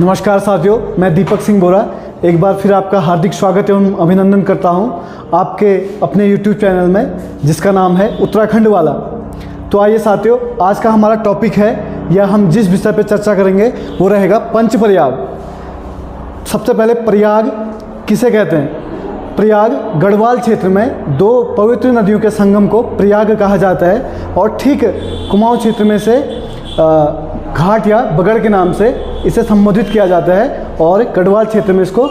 नमस्कार साथियों, मैं दीपक सिंह बोरा एक बार फिर आपका हार्दिक स्वागत एवं अभिनंदन करता हूं आपके अपने YouTube चैनल में जिसका नाम है उत्तराखंड वाला। तो आइए साथियों, आज का हमारा टॉपिक है या हम जिस विषय पर चर्चा करेंगे वो रहेगा पंचप्रयाग। सबसे पहले प्रयाग किसे कहते हैं? प्रयाग गढ़वाल क्षेत्र में दो पवित्र नदियों के संगम को प्रयाग कहा जाता है और ठीक कुमाऊं क्षेत्र में से घाट या बगड़ के नाम से इसे संबोधित किया जाता है और गढ़वाल क्षेत्र में इसको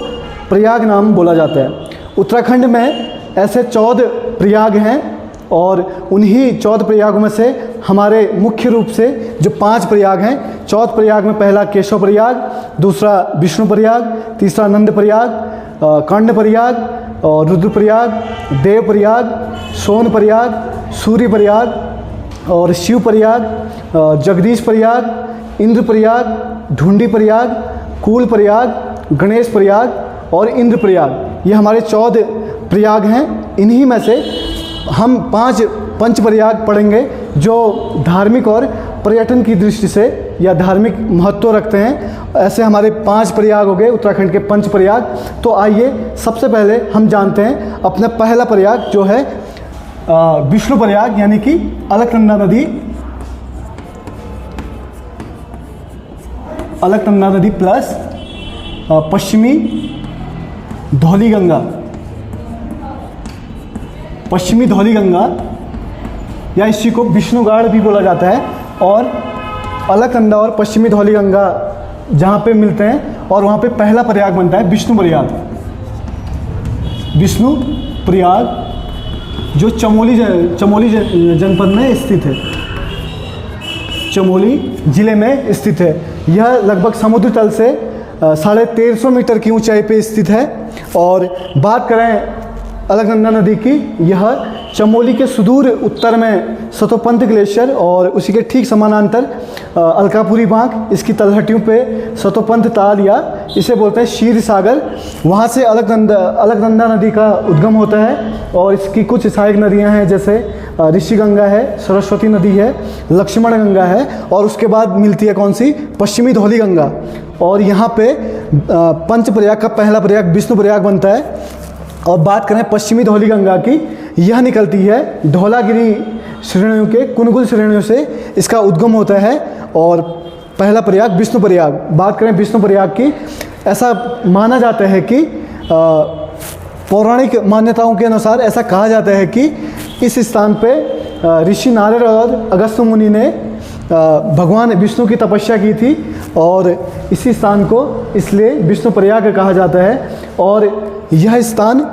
प्रयाग नाम बोला जाता है। उत्तराखंड में ऐसे 14 प्रयाग हैं और उन्हीं 14 प्रयागों में से हमारे मुख्य रूप से जो 5 प्रयाग हैं, 14 प्रयाग में पहला केशव प्रयाग, दूसरा विष्णु प्रयाग, तीसरा नंद प्रयाग, कर्ण प्रयाग और रुद्र प्रयाग, देव प्रयाग, सोन प्रयाग, सूर्य प्रयाग और शिव प्रयाग, जगदीश प्रयाग, इंद्र प्रयाग, ढूंढी प्रयाग, कूल प्रयाग, गणेश प्रयाग और इंद्र प्रयाग। ये हमारे 14 प्रयाग हैं। इन्हीं में से हम 5 पंचप्रयाग पढ़ेंगे जो धार्मिक और पर्यटन की दृष्टि से या धार्मिक महत्व रखते हैं। ऐसे हमारे 5 प्रयाग हो गए उत्तराखंड के पंचप्रयाग। तो आइए सबसे पहले हम जानते हैं अपना पहला प्रयाग जो है विष्णु प्रयाग यानी कि अलकनंदा नदी। अलकनंदा नदी प्लस पश्चिमी धौलीगंगा, पश्चिमी धौलीगंगा या इसी को विष्णुगाड़ भी बोला जाता है। और अलकनंदा और पश्चिमी धौलीगंगा जहाँ पे मिलते हैं और वहाँ पे पहला प्रयाग बनता है विष्णु प्रयाग। विष्णु प्रयाग जो चमोली जनपद में स्थित है, चमोली ज़िले में स्थित है। यह लगभग समुद्र तल से 1350 मीटर की ऊंचाई पे स्थित है। और बात करें अलकनंदा नदी की, यह चमोली के सुदूर उत्तर में सतोपंथ ग्लेशियर और उसी के ठीक समानांतर अलकापुरी बांध, इसकी तलहटियों पे सतोपंथ ताल या इसे बोलते हैं क्षीर सागर, वहाँ से अलकनंदा नदी का उद्गम होता है। और इसकी कुछ सहायक नदियाँ हैं जैसे ऋषि गंगा है, सरस्वती नदी है, लक्ष्मण गंगा है और उसके बाद मिलती है कौन सी? पश्चिमी धौली गंगा। और यहाँ पे पंचप्रयाग का पहला प्रयाग विष्णु प्रयाग बनता है। और बात करें पश्चिमी धौली गंगा की, यह निकलती है धौलागिरी श्रेणियों के कुनगुल श्रेणियों से इसका उद्गम होता है और पहला प्रयाग विष्णु प्रयाग। बात करें विष्णु प्रयाग की, ऐसा माना जाता है कि पौराणिक मान्यताओं के अनुसार ऐसा कहा जाता है कि इस स्थान पे ऋषि नारद और अगस्त्य मुनि ने भगवान विष्णु की तपस्या की थी और इसी स्थान को इसलिए विष्णु प्रयाग कहा जाता है। और यह स्थान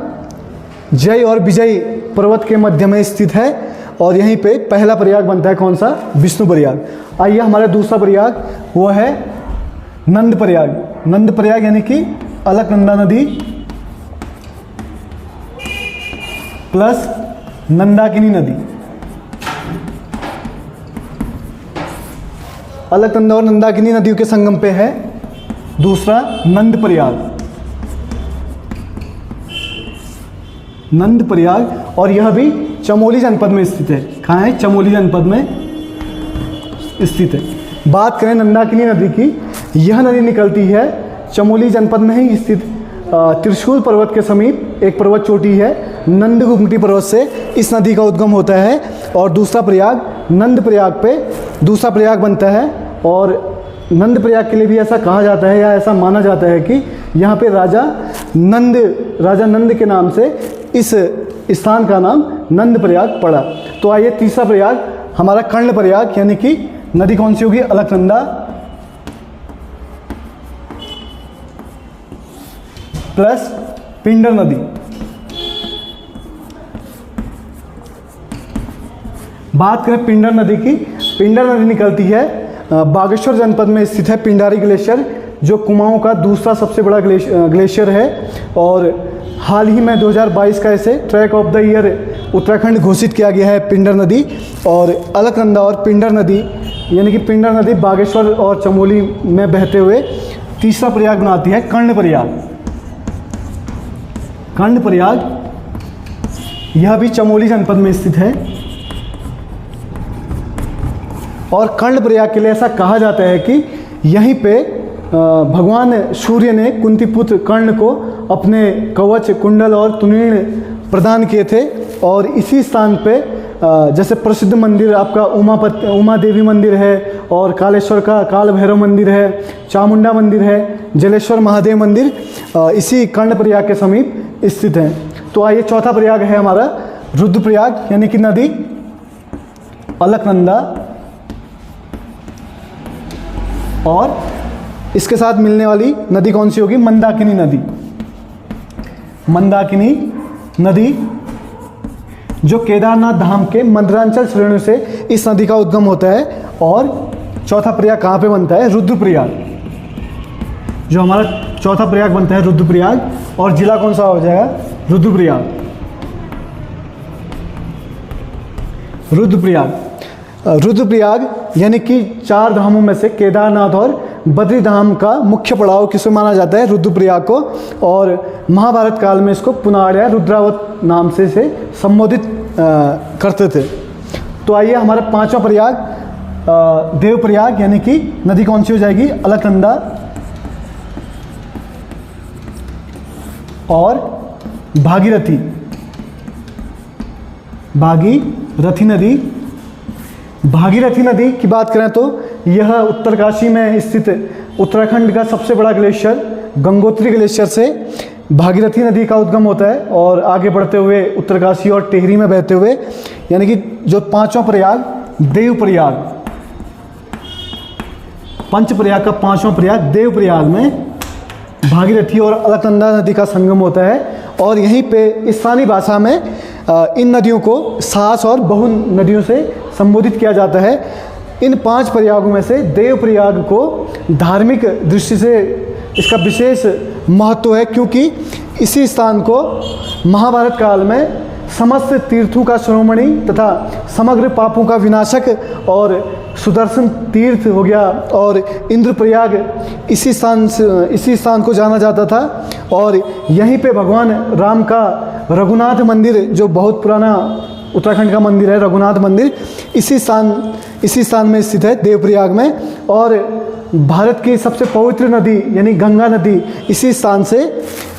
जय और विजय पर्वत के मध्य में स्थित है और यहीं पे पहला प्रयाग बनता है कौन सा? विष्णु प्रयाग। आइए हमारा दूसरा प्रयाग वो है नंद प्रयाग। नंद प्रयाग यानी कि अलकनंदा नदी प्लस नंदाकिनी नदी। अलकनंदा और नंदाकिनी नदियों के संगम पे है दूसरा नंद प्रयाग। नंद प्रयाग और यह भी चमोली जनपद में स्थित है। कहाँ है? चमोली जनपद में स्थित है। बात करें नंदाकिनी नदी की, यह नदी निकलती है चमोली जनपद में ही स्थित त्रिशूल पर्वत के समीप एक पर्वत चोटी है नंद गुमटी पर्वत से इस नदी का उद्गम होता है। और दूसरा प्रयाग नंद प्रयाग पे दूसरा प्रयाग बनता है। और नंद प्रयाग के लिए भी ऐसा कहा जाता है या ऐसा माना जाता है कि यहाँ पे राजा नंद के नाम से इस स्थान का नाम नंद प्रयाग पड़ा। तो आइए तीसरा प्रयाग हमारा कर्ण प्रयाग यानी कि नदी कौन सी होगी? अलकनंदा प्लस पिंडर नदी। बात करें पिंडर नदी की, पिंडर नदी निकलती है बागेश्वर जनपद में स्थित है पिंडारी ग्लेशियर जो कुमाऊं का दूसरा सबसे बड़ा ग्लेशियर है। और हाल ही में 2022 का इसे track of the year Uttarakhand घोषित किया गया है पिंडर नदी। और अलकनंदा और पिंडर नदी यानी कि पिंडर नदी बागेश्वर और चमोली में बहते हुए तीसरा प्रयाग बनाती है कर्ण प्रयाग। कर्ण प्रयाग यह भी चमोली जनपद में स्थित है। और कर्ण प्रयाग के लिए ऐसा कहा जाता है कि यहीं पे भगवान सूर्य ने कुंती पुत्र कर्ण को अपने कवच, कुंडल और तुनीर्ण प्रदान किए थे। और इसी स्थान पे जैसे प्रसिद्ध मंदिर आपका उमा देवी मंदिर है, और कालेश्वर का काल भैरव मंदिर है, चामुंडा मंदिर है, जलेश्वर महादेव मंदिर इसी कर्णप्रयाग के समीप स्थित हैं। तो आइए, चौथा प्रयाग है हमारा रुद्रप्रयाग, यानी कि नदी अलकनंदा, और इसके साथ मिलने वाली नदी कौन सी होगी? मंदाकिनी नदी। मंदाकिनी नदी जो केदारनाथ धाम के मंदरांचल श्रेणी से इस नदी का उद्गम होता है। और चौथा प्रयाग कहाँ पे बनता है? रुद्रप्रयाग। जो हमारा चौथा प्रयाग बनता है रुद्रप्रयाग, और जिला कौन सा हो जाएगा? रुद्रप्रयाग। रुद्रप्रयाग रुद्रप्रयाग यानी कि 4 धामों में से केदारनाथ और बद्री धाम का मुख्य पड़ाव किसे माना जाता है? रुद्रप्रयाग को। और महाभारत काल में इसको पुनाड़ या रुद्रावत नाम से इसे संबोधित करते थे। तो आइए, हमारा 5वां प्रयाग देवप्रयाग, यानी कि नदी कौन सी हो जाएगी? अलकनंदा और भागीरथी। भागीरथी नदी। भागीरथी नदी की बात करें तो यह उत्तरकाशी में स्थित उत्तराखंड का सबसे बड़ा ग्लेशियर गंगोत्री ग्लेशियर से भागीरथी नदी का उद्गम होता है, और आगे बढ़ते हुए उत्तरकाशी और टिहरी में बहते हुए, यानी कि जो 5वां प्रयाग देवप्रयाग, पंचप्रयाग का 5वां प्रयाग देवप्रयाग में भागीरथी और अलकनंदा नदी का संगम होता है। और यहीं पे स्थानीय भाषा में इन नदियों को सास और बहु नदियों से संबोधित किया जाता है। इन 5 प्रयागों में से देवप्रयाग को धार्मिक दृष्टि से इसका विशेष महत्व है, क्योंकि इसी स्थान को महाभारत काल में समस्त तीर्थों का शिरोमणि तथा समग्र पापों का विनाशक और सुदर्शन तीर्थ हो गया, और इंद्रप्रयाग इसी स्थान को जाना जाता था। और यहीं पे भगवान राम का रघुनाथ मंदिर, जो बहुत पुराना उत्तराखंड का मंदिर है, रघुनाथ मंदिर इसी स्थान में स्थित है, देवप्रयाग में। और भारत की सबसे पवित्र नदी यानी गंगा नदी इसी स्थान से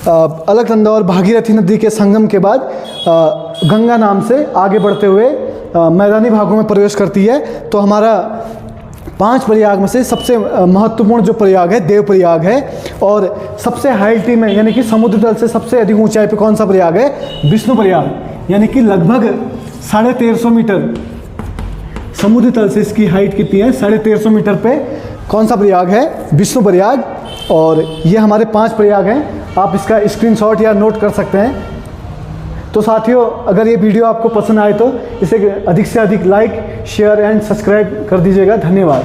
अलकनंदा और भागीरथी नदी के संगम के बाद गंगा नाम से आगे बढ़ते हुए मैदानी भागों में प्रवेश करती है। तो हमारा 5 प्रयाग में से सबसे महत्वपूर्ण जो प्रयाग है देवप्रयाग है। और सबसे हाइटी में, यानी कि समुद्र तल से सबसे अधिक ऊंचाई पे कौन सा प्रयाग है? विष्णुप्रयाग, यानी कि लगभग 1350 मीटर समुद्र तल से इसकी हाइट कितनी है? 1350 मीटर पे कौन सा प्रयाग है? विष्णुप्रयाग। और ये हमारे 5 प्रयाग हैं। आप इसका स्क्रीनशॉट या नोट कर सकते हैं। तो साथियों, अगर ये वीडियो आपको पसंद आए तो इसे अधिक से अधिक लाइक, शेयर एंड सब्सक्राइब कर दीजिएगा। धन्यवाद।